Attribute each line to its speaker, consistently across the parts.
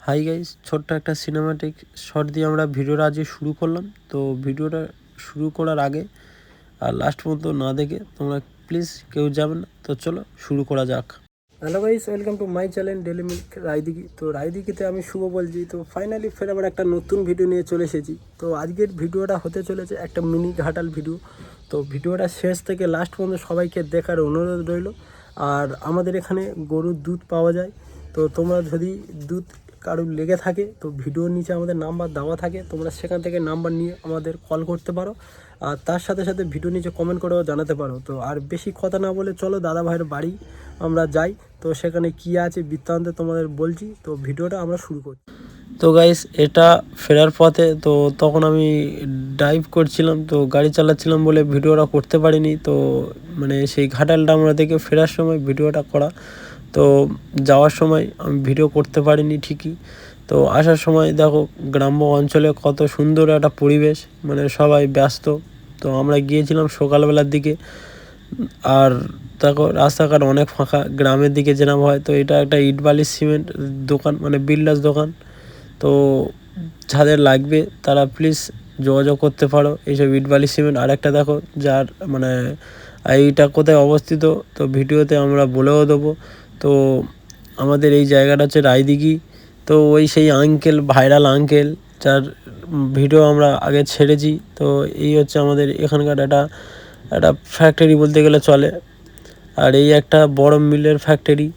Speaker 1: Hi guys, ছোট্ট একটা cinematic shot দিয়ে আমরা ভিডিওটা আজকে শুরু করলাম। তো ভিডিওটা শুরু করার আগে আর লাস্ট পর্যন্ত না দেখে তোমরা প্লিজ কেউ যাবেন না। তো চলো শুরু করা যাক। Hello guys, welcome to my channel daily milk Raidighi. তো রায়দিঘিতে আমি শুভ বলছি। তো ফাইনালি ফের আবার একটা নতুন ভিডিও নিয়ে চলে এসেছি। তো আজকের ভিডিওটা হতে চলেছে একটা মিনি ঘাটাল ভিডিও। তো ভিডিওটা শেষ থেকে লাস্ট পর্যন্ত সবাইকে দেখার অনুরোধ রইল। আর আমাদের এখানে গরুর দুধ পাওয়া যায়। তো তোমরা যদি দুধ কারোর লেগে থাকে তো ভিডিওর নিচে আমাদের নাম্বার দেওয়া থাকে, তোমরা সেখান থেকে নাম্বার নিয়ে আমাদের কল করতে পারো। আর তার সাথে সাথে ভিডিও নিচে কমেন্ট করেও জানাতে পারো। তো আর বেশি কথা না বলে চলো দাদা ভাইয়ের বাড়ি আমরা যাই। তো সেখানে কী আছে বৃত্তান্তে তোমাদের বলছি। তো ভিডিওটা আমরা শুরু করছি। তো গাইস, এটা ফেরার পথে তো তখন আমি ড্রাইভ করছিলাম, তো গাড়ি চালাচ্ছিলাম বলে ভিডিওটা করতে পারিনি। তো মানে সেই ঘাটালটা আমরা দেখে ফেরার সময় ভিডিওটা করা। তো যাওয়ার সময় আমি ভিডিও করতে পারিনি ঠিকই। তো আসার সময় দেখো গ্রাম্য অঞ্চলে কত সুন্দর একটা পরিবেশ, মানে সবাই ব্যস্ত। তো আমরা গিয়েছিলাম সকালবেলার দিকে। আর দেখো রাস্তাঘাট অনেক ফাঁকা, গ্রামের দিকে যেরকম হয়। তো এটা একটা ইট বালি সিমেন্ট দোকান, মানে বিল্ডার্স দোকান। তো যাদের লাগবে তারা প্লিজ যোগাযোগ করতে পারো এইসব ইট বালি সিমেন্ট। আর একটা দেখো যার মানে এইটা কোথায় অবস্থিত, তো ভিডিওতে আমরা বলেও দেবো। তো আমাদের এই জায়গাটা হচ্ছে রায়দিঘি। তো ওই সেই আঙ্কেল, ভাইরাল আঙ্কেল যার ভিডিও আমরা আগে ছেড়েছি। তো এই হচ্ছে আমাদের এখানকার একটা ফ্যাক্টরি বলতে গেলে চলে। আর এই একটা বড় মিলের ফ্যাক্টরি,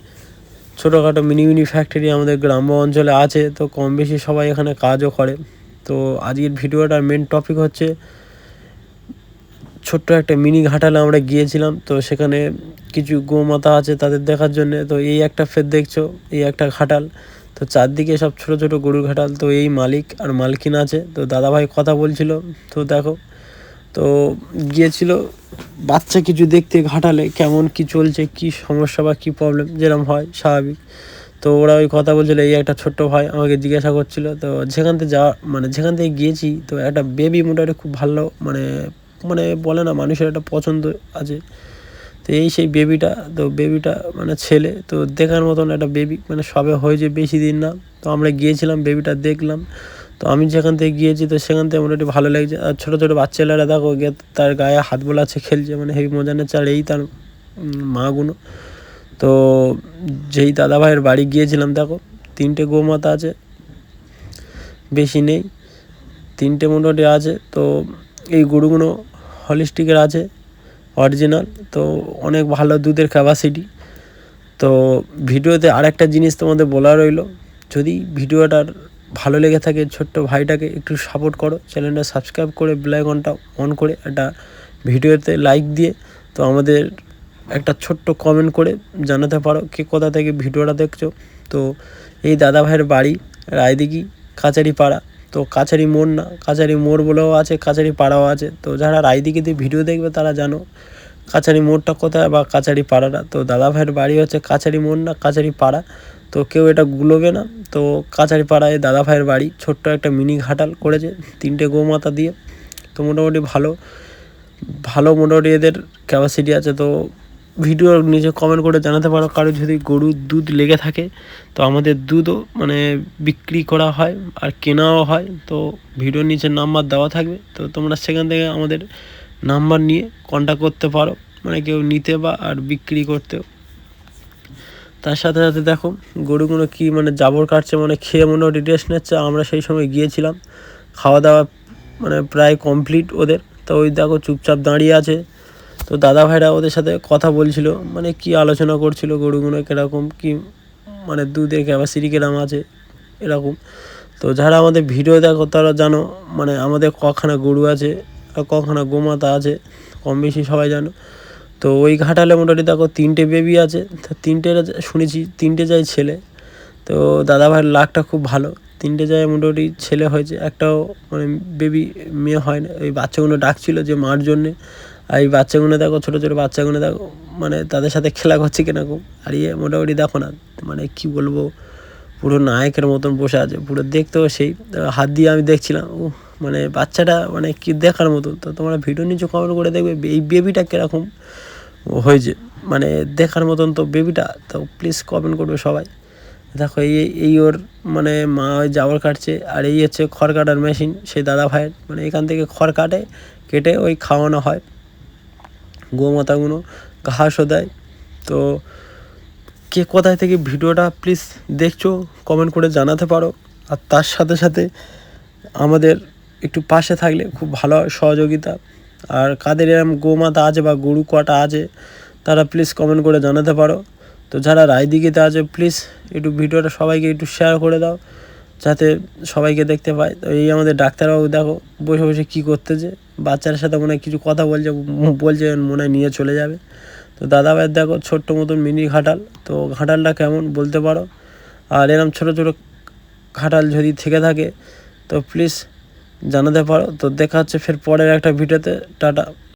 Speaker 1: ছোটোখাটো মিনি ফ্যাক্টরি আমাদের গ্রাম্য অঞ্চলে আছে। তো কম বেশি সবাই এখানে কাজও করে। তো আজকের ভিডিওটার মেন টপিক হচ্ছে ছোট্ট একটা মিনি ঘাটালে আমরা গিয়েছিলাম। তো সেখানে কিছু গোমাতা আছে তাদের দেখার জন্যে। তো এই একটা ফের দেখছো, এই একটা ঘাটাল। তো চারদিকে সব ছোট ছোট গরুর ঘাটাল। তো এই মালিক আর মালকিন আছে। তো দাদাভাই কথা বলছিল। তো দেখো, তো গিয়েছিল বাচ্চা কিছু দেখতে ঘাটালে কেমন কি চলছে, কি সমস্যা বা কী প্রবলেম যেরকম হয় স্বাভাবিক। তো ওরা ওই কথা বলছিলো। এই একটা ছোট্ট ভাই আমাকে জিজ্ঞাসা করছিল। তো যেখান থেকে যাওয়া মানে যেখান থেকে গিয়েছি, তো একটা বেবি মোটামুটি খুব ভালো, মানে মানে বলে না মানুষের একটা পছন্দ আছে। তো এই সেই বেবিটা, তো বেবিটা মানে ছেলে, তো দেখার মতন একটা বেবি, মানে সবে হয়েছে বেশি দিন না। তো আমরা গিয়েছিলাম, বেবিটা দেখলাম। তো আমি যেখান থেকে গিয়েছি তো সেখান থেকে মোটামুটি ভালো লাগছে। আর ছোটো ছোটো বাচ্চারা দেখো গিয়ে তার গায়ে হাত বোলাচ্ছে, খেলছে, মানে হেভি মজা নিচ্ছে। আর এই তার মাগুলো। তো যেই দাদাভাইয়ের বাড়ি গিয়েছিলাম দেখো 3টে গোমাতা আছে, বেশি নেই, 3টে মোটামুটি আছে। তো এই গরুগুলো হলিস্টিকের আছে, অরিজিনাল। তো অনেক ভালো দুধের ক্যাপাসিটি। তো ভিডিওতে আরেকটা জিনিস তোমাদের বলা রইল, যদি ভিডিওটার ভালো লেগে থাকে ছোট্ট ভাইটাকে একটু সাপোর্ট করো, চ্যানেলটা সাবস্ক্রাইব করে বেল আইকনটা অন করে একটা ভিডিওতে লাইক দিয়ে তো আমাদের একটা ছোট্ট কমেন্ট করে জানাতে পারো কে কোথা থেকে ভিডিওটা দেখছো। তো এই দাদা ভাইয়ের বাড়ি রায়দিঘি কাছারি পাড়া। তো কাছারি মোড় না, কাছারি মোড় বলেও আছে, কাছারি পাড়াও আছে। তো যারা রায়দিঘিতে ভিডিও দেখবে তারা জানো কাছারি মোড়টা কোথায় বা কাছারি পাড়াটা। তো দাদা ভাইয়ের বাড়ি হচ্ছে কাছারি মোড় না, কাছারি পাড়া। তো কেউ এটা গুলোবে না। তো কাছারি পাড়ায় দাদা ভাইয়ের বাড়ি, ছোট্ট একটা মিনি ঘাটাল করেছে 3টে গোমাতা দিয়ে। তো মোটামুটি ভালো ভালো মোটামুটি এদের ক্যাপাসিটি আছে। তো ভিডিওর নিচে কমেন্ট করে জানাতে পারো কারো যদি গরুর দুধ লেগে থাকে। তো আমাদের দুধও মানে বিক্রি করা হয় আর কেনাও হয়। তো ভিডিওর নিচে নাম্বার দেওয়া থাকবে। তো তোমরা সেখান থেকে আমাদের নাম্বার নিয়ে কন্ট্যাক্ট করতে পারো, মানে কেউ নিতে বা আর বিক্রি করতেও। তার সাথে সাথে দেখো গরুগুলো কি মানে জাবর কাটছে, মানে খেয়ে মোটামুটি রেস্ট নিচ্ছে। আমরা সেই সময় গিয়েছিলাম, খাওয়া দাওয়া মানে প্রায় কমপ্লিট ওদের। তো ওই দেখো চুপচাপ দাঁড়িয়ে আছে। তো দাদা ভাইরা ওদের সাথে কথা বলছিল, মানে কি আলোচনা করছিল গরুগুলো কীরকম কি, মানে দুধের ক্যাপাসিটি কীরকম আছে এরকম। তো যারা আমাদের ভিডিও দেখো তারা জানো মানে আমাদের কখানা গরু আছে আর কখানা গোমাতা আছে, কম বেশি সবাই জানো। তো ওই ঘাটালে মোটামুটি দেখো 3টে বেবি আছে। তো 3টে শুনেছি 3টে যায় ছেলে। তো দাদা ভাইয়ের লাকটা খুব ভালো, 3টে যায় মোটামুটি ছেলে হয়েছে, একটাও মানে বেবি মেয়ে হয় না। ওই বাচ্চাগুলো ডাকছিল যে মার জন্যে। আর এই বাচ্চাগুলো দেখো ছোটো ছোটো বাচ্চাগুলো দেখো, মানে তাদের সাথে খেলা করছে কিরকম। আর মোটামুটি দেখো না, মানে কি বলবো, পুরো নায়কের মতন বসে আছে, পুরো দেখতেও সেই। হাত দিয়ে আমি দেখছিলাম, মানে বাচ্চাটা মানে কি দেখার মতো। তো তোমরা ভিডিও নিচে কমেন্ট করে দেখবে এই বেবিটা কীরকম হয়েছে, মানে দেখার মতন তো বেবিটা। তো প্লিজ কমেন্ট করবে সবাই। দেখো এই ওর মানে মা ওই জাবর কাটছে, আর এই হচ্ছে খড় কাটার মেশিন সেই দাদা ভাইয়ের, মানে এখান থেকে খড় কেটে ওই খাওয়ানো হয় গোমাতাগুলো, ঘাসও দেয়। তো কে কোথায় থেকে ভিডিওটা প্লিজ দেখছো কমেন্ট করে জানাতে পারো, আর তার সাথে সাথে আমাদের একটু পাশে থাকলে খুব ভালো হয় সহযোগিতা। আর কাদের এরম গোমাতা আছে বা গরু কটা আছে তারা প্লিজ কমেন্ট করে জানাতে পারো। তো যারা রায়দিঘিতে আছে প্লিজ একটু ভিডিওটা সবাইকে একটু শেয়ার করে দাও যাতে সবাইকে দেখতে পায়। তো এই আমাদের ডাক্তারবাবু দেখো বসে বসে কী করতেছে, বাচ্চার সাথে মনে হয় কিছু কথা বলছে মনে হয় নিয়ে চলে যাবে। তো দাদাভাইয়ের দেখো ছোট্ট মতন মিনি ঘাটাল, তো ঘাটালটা কেমন বলতে পারো। আর এরম ছোটো ছোটো ঘাটাল যদি থেকে থাকে তো প্লিজ জানাতে পারো। তো দেখা হচ্ছে ফের পরের একটা ভিডিওতে, টাটা।